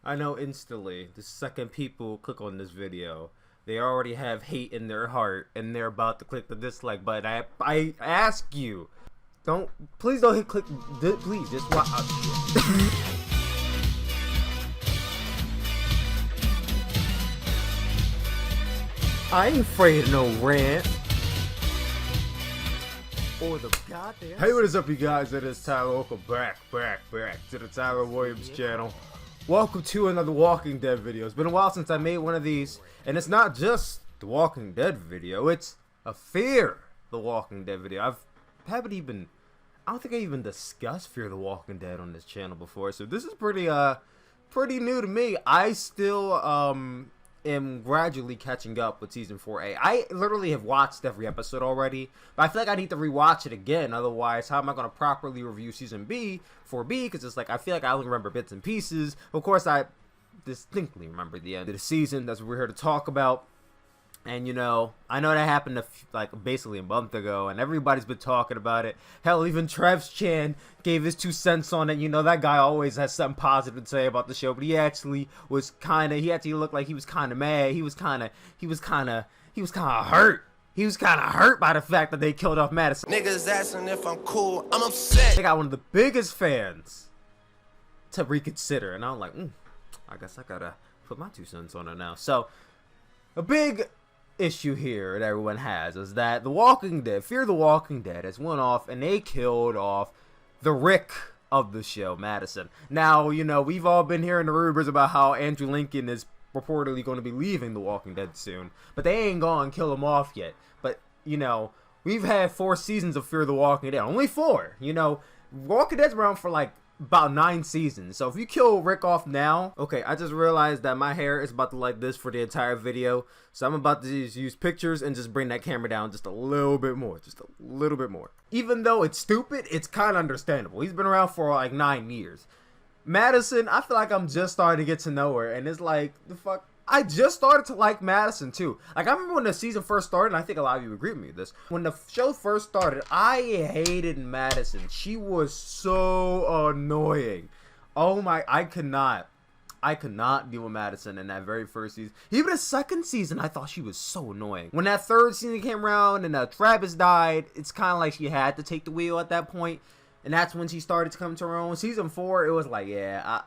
I know instantly, the second people click on this video, they already have hate in their heart and they're about to click the dislike button. I ask you, please don't hit click, please just watch. I ain't afraid of no rant. Or the goddamn. Hey, what is up, you guys? It is Tyler. Welcome back to the Tyler Williams channel. Welcome to another Walking Dead video. It's been a while since I made one of these, and it's not just the Walking Dead video. It's a Fear the Walking Dead video. I don't think I even discussed Fear the Walking Dead on this channel before, so this is pretty new to me. I still am gradually catching up with season 4A. I literally have watched every episode already, but I feel like I need to rewatch it again. Otherwise, how am I going to properly review season 4B? Because it's like I feel like I only remember bits and pieces. Of course, I distinctly remember the end of the season. That's what we're here to talk about. And, you know, I know that happened basically a month ago, and everybody's been talking about it. Hell, even Trev's Chan gave his 2 cents on it. You know, that guy always has something positive to say about the show, but he actually looked like he was kind of mad. He was kind of hurt. He was kind of hurt by the fact that they killed off Madison. Niggas asking if I'm cool, I'm upset. They got one of the biggest fans to reconsider, and I'm like, I guess I gotta put my 2 cents on it now. So, a big issue here that everyone has is that The Walking Dead, Fear the Walking Dead, has went off and they killed off the Rick of the show, Madison. Now, you know, we've all been hearing the rumors about how Andrew Lincoln is reportedly going to be leaving The Walking Dead soon, but they ain't gonna kill him off yet. But, you know, we've had 4 seasons of Fear the Walking Dead, only 4. You know, Walking Dead's around for like about 9 seasons. So if you kill Rick off now, okay, I just realized that my hair is about to like this for the entire video. So I'm about to just use pictures and just bring that camera down just a little bit more. Even though it's stupid, it's kind of understandable. He's been around for like 9 years. Madison, I feel like I'm just starting to get to know her, and it's like, the fuck? I just started to like Madison too. Like, I remember when the season first started, and I think a lot of you agree with me with this. When the show first started, I hated Madison. She was so annoying. Oh my, I could not deal with Madison in that very first season. Even the second season, I thought she was so annoying. When that third season came around and Travis died, it's kind of like she had to take the wheel at that point. And that's when she started to come to her own. Season 4, it was like, yeah,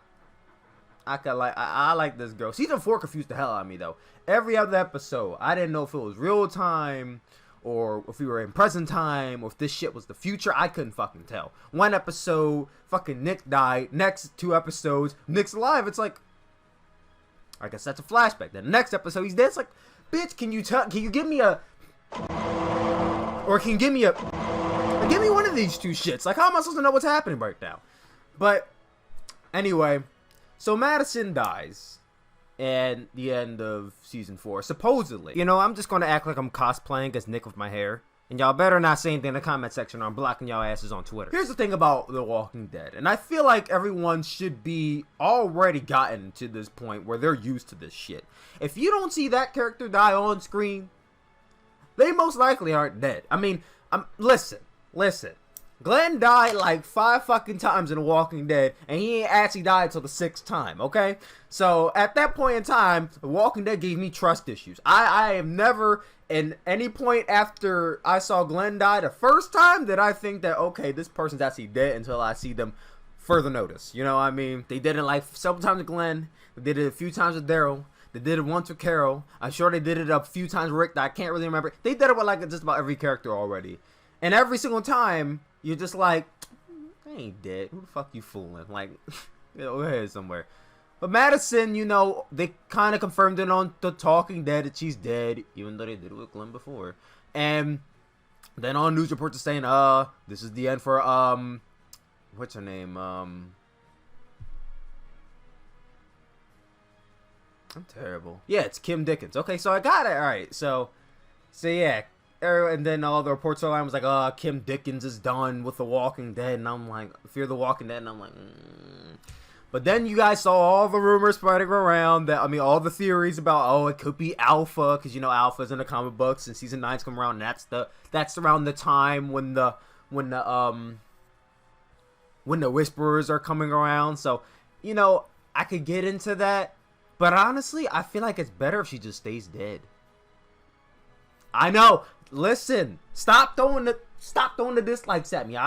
I like this girl. Season 4 confused the hell out of me, though. Every other episode, I didn't know if it was real time, or if we were in present time, or if this shit was the future. I couldn't fucking tell. One episode, fucking Nick died. Next 2 episodes, Nick's alive. It's like, I guess that's a flashback. Then the next episode, he's dead. It's like, bitch, can you give me a, or can you give me a, give me one of these 2 shits. Like, how am I supposed to know what's happening right now? But anyway, so Madison dies at the end of season 4, supposedly. You know, I'm just going to act like I'm cosplaying as Nick with my hair. And y'all better not say anything in the comment section or I'm blocking y'all asses on Twitter. Here's the thing about The Walking Dead. And I feel like everyone should be already gotten to this point where they're used to this shit. If you don't see that character die on screen, they most likely aren't dead. I mean, listen. Glenn died like 5 fucking times in The Walking Dead, and he ain't actually died till the 6th time, okay? So, at that point in time, The Walking Dead gave me trust issues. I have never, in any point after I saw Glenn die the first time, did I think that, okay, this person's actually dead until I see them further notice. You know what I mean? They did it like several times with Glenn. They did it a few times with Daryl. They did it once with Carol. I'm sure they did it a few times with Rick that I can't really remember. They did it with like just about every character already. And every single time, you're just like, I ain't dead. Who the fuck you fooling? Like, go ahead somewhere. But Madison, you know, they kind of confirmed it on The Talking Dead that she's dead, even though they did it with Glenn before. And then on news reports are saying, this is the end for, what's her name? I'm terrible. Yeah, it's Kim Dickens. Okay, so I got it. All right, so yeah. And then all the reports online was like, Kim Dickens is done with The Walking Dead. And I'm like, Fear the Walking Dead. And I'm like, But then you guys saw all the rumors spreading around that, I mean, all the theories about, it could be Alpha. Because, you know, Alpha's in the comic books and season 9's come around. And that's around the time when the Whisperers are coming around. So, you know, I could get into that, but honestly, I feel like it's better if she just stays dead. I know. Listen, stop throwing the dislikes at me.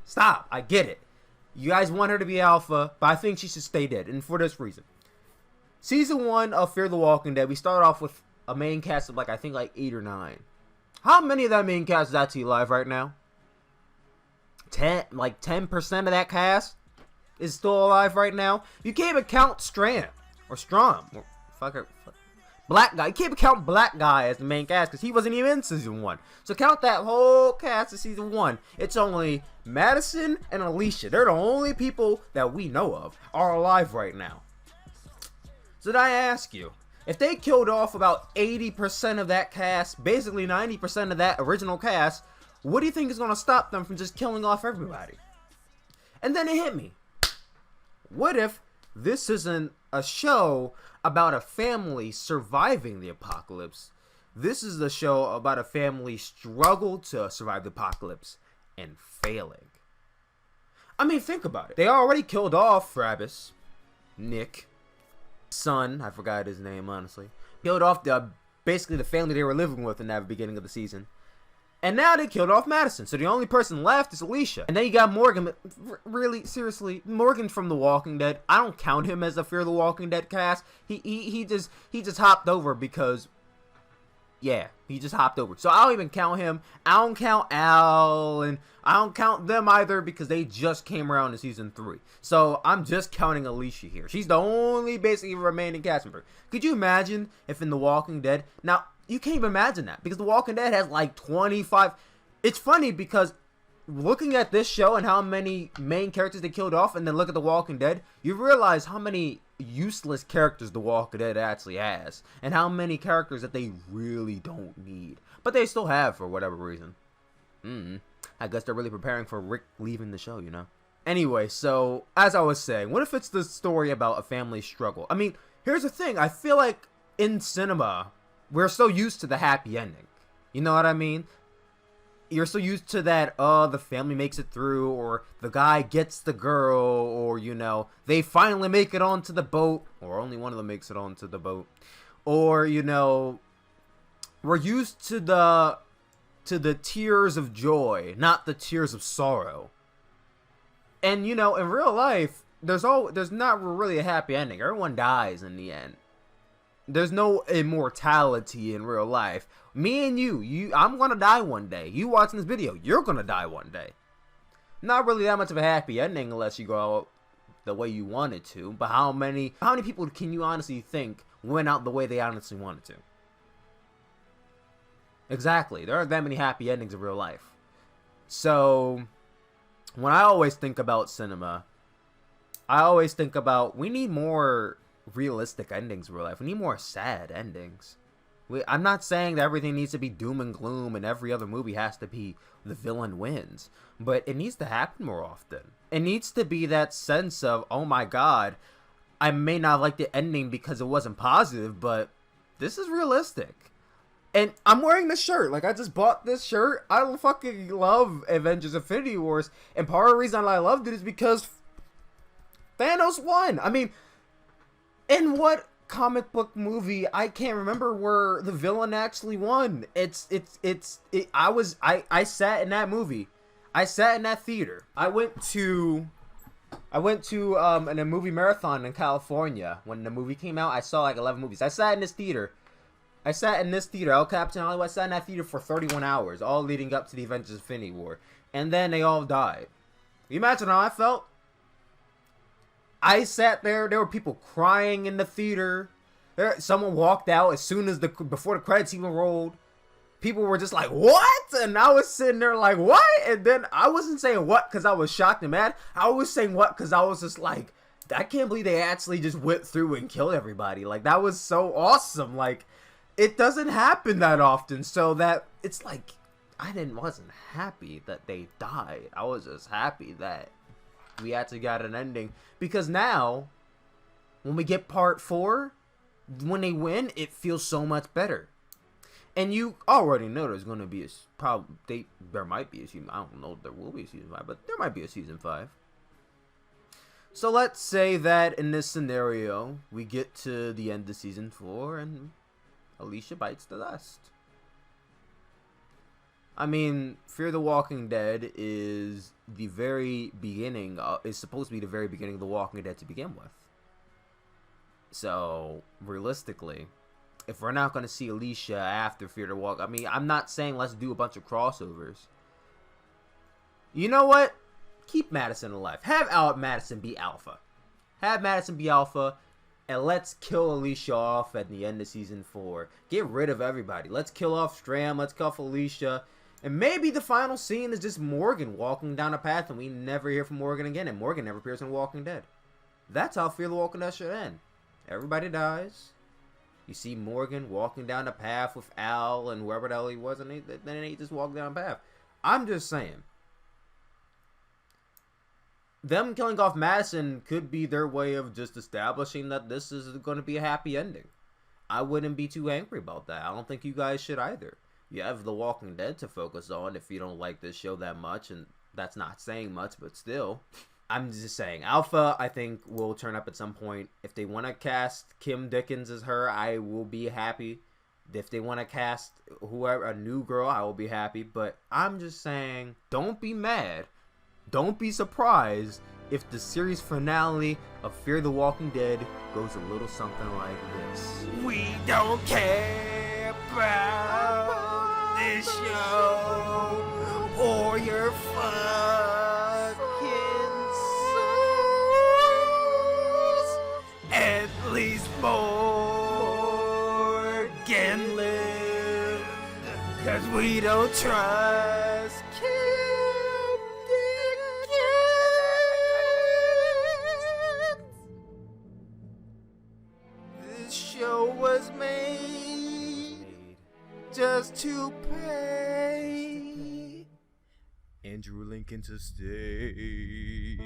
Stop. I get it. You guys want her to be alpha, but I think she should stay dead, and for this reason. Season 1 of Fear the Walking Dead, we start off with a main cast of I think 8 or 9. How many of that main cast is actually alive right now? 10% of that cast is still alive right now. You can't even count Strom, or Black Guy. You can't even count Black Guy as the main cast because he wasn't even in season 1. So count that whole cast of season 1. It's only Madison and Alicia. They're the only people that we know of are alive right now. So then I ask you, if they killed off about 80% of that cast, basically 90% of that original cast, what do you think is going to stop them from just killing off everybody? And then it hit me. What if this isn't a show about a family surviving the apocalypse? This is a show about a family struggle to survive the apocalypse and failing. I mean, think about it. They already killed off Travis, Nick, son, I forgot his name, honestly. Killed off basically the family they were living with in that beginning of the season. And now they killed off Madison. So the only person left is Alicia. And then you got Morgan. Really, seriously, Morgan from The Walking Dead. I don't count him as a Fear the Walking Dead cast. He just hopped over because, yeah, he just hopped over. So I don't even count him. I don't count Al, and I don't count them either because they just came around in season 3. So I'm just counting Alicia here. She's the only basically remaining cast member. Could you imagine if in The Walking Dead, now, you can't even imagine that because The Walking Dead has 25. It's funny because looking at this show and how many main characters they killed off, and then look at The Walking Dead, you realize how many useless characters The Walking Dead actually has, and how many characters that they really don't need, but they still have for whatever reason. I guess they're really preparing for Rick leaving the show, you know? Anyway, so as I was saying, what if it's the story about a family struggle? I mean, here's the thing. I feel like in cinema, we're so used to the happy ending. You know what I mean? You're so used to that, the family makes it through, or the guy gets the girl, or, you know, they finally make it onto the boat, or only one of them makes it onto the boat. Or, you know, we're used to the tears of joy, not the tears of sorrow. And, you know, in real life, there's not really a happy ending. Everyone dies in the end. There's no immortality in real life. Me and I'm gonna die one day. You watching this video, you're gonna die one day. Not really that much of a happy ending unless you go out the way you wanted to. But how many people can you honestly think went out the way they honestly wanted to? Exactly. There aren't that many happy endings in real life. So when I always think about cinema, I always think about we need more realistic endings in real life. We need more sad endings. I'm not saying that everything needs to be doom and gloom and every other movie has to be the villain wins, but it needs to happen more often. It needs to be that sense of, oh my god, I may not like the ending because it wasn't positive, but this is realistic. And I'm wearing this shirt. I just bought this shirt. I fucking love Avengers Infinity Wars, and part of the reason I loved it is because Thanos won. I mean, in what comic book movie, I can't remember, where the villain actually won? I sat in that movie. I sat in that theater. I went to in a movie marathon in California. When the movie came out, I saw 11 movies. I sat in this theater, El Capitan Hollywood. I sat in that theater for 31 hours, all leading up to the Avengers Infinity War. And then they all died. You imagine how I felt? I sat there. There were people crying in the theater. Someone walked out as soon as before the credits even rolled. People were just like, "What?" And I was sitting there like, "What?" And then I wasn't saying what because I was shocked and mad. I was saying what because I was just like, I can't believe they actually just went through and killed everybody. That was so awesome. It doesn't happen that often. So that it's like wasn't happy that they died. I was just happy that we actually got an ending, because now when we get part 4, when they win, it feels so much better. And you already know there's going to be there might be a season. I don't know if there will be a season 5, but there might be a season 5. So let's say that in this scenario, we get to the end of season 4 and Alicia bites the dust. I mean, Fear the Walking Dead is the very beginning, is supposed to be the very beginning of The Walking Dead to begin with. So, realistically, if we're not going to see Alicia after Fear the Walk, I mean, I'm not saying let's do a bunch of crossovers. You know what? Keep Madison alive. Have Madison be Alpha. Have Madison be Alpha, and let's kill Alicia off at the end of season 4. Get rid of everybody. Let's kill off Stram. Let's kill off Alicia. And maybe the final scene is just Morgan walking down a path, and we never hear from Morgan again, and Morgan never appears in Walking Dead. That's how Fear the Walking Dead should end. Everybody dies. You see Morgan walking down the path with Al and whoever the hell he was, and then he just walked down the path. I'm just saying. Them killing off Madison could be their way of just establishing that this is going to be a happy ending. I wouldn't be too angry about that. I don't think you guys should either. You have The Walking Dead to focus on if you don't like this show that much, and that's not saying much, but still. I'm just saying, Alpha, I think, will turn up at some point. If they want to cast Kim Dickens as her, I will be happy. If they want to cast whoever, a new girl, I will be happy. But I'm just saying, don't be mad. Don't be surprised if the series finale of Fear the Walking Dead goes a little something like this. We don't care about this show or your fucking souls. At least Morgan lived, 'cause we don't trust Kim Dickens. This show was made just to pay Andrew Lincoln to stay.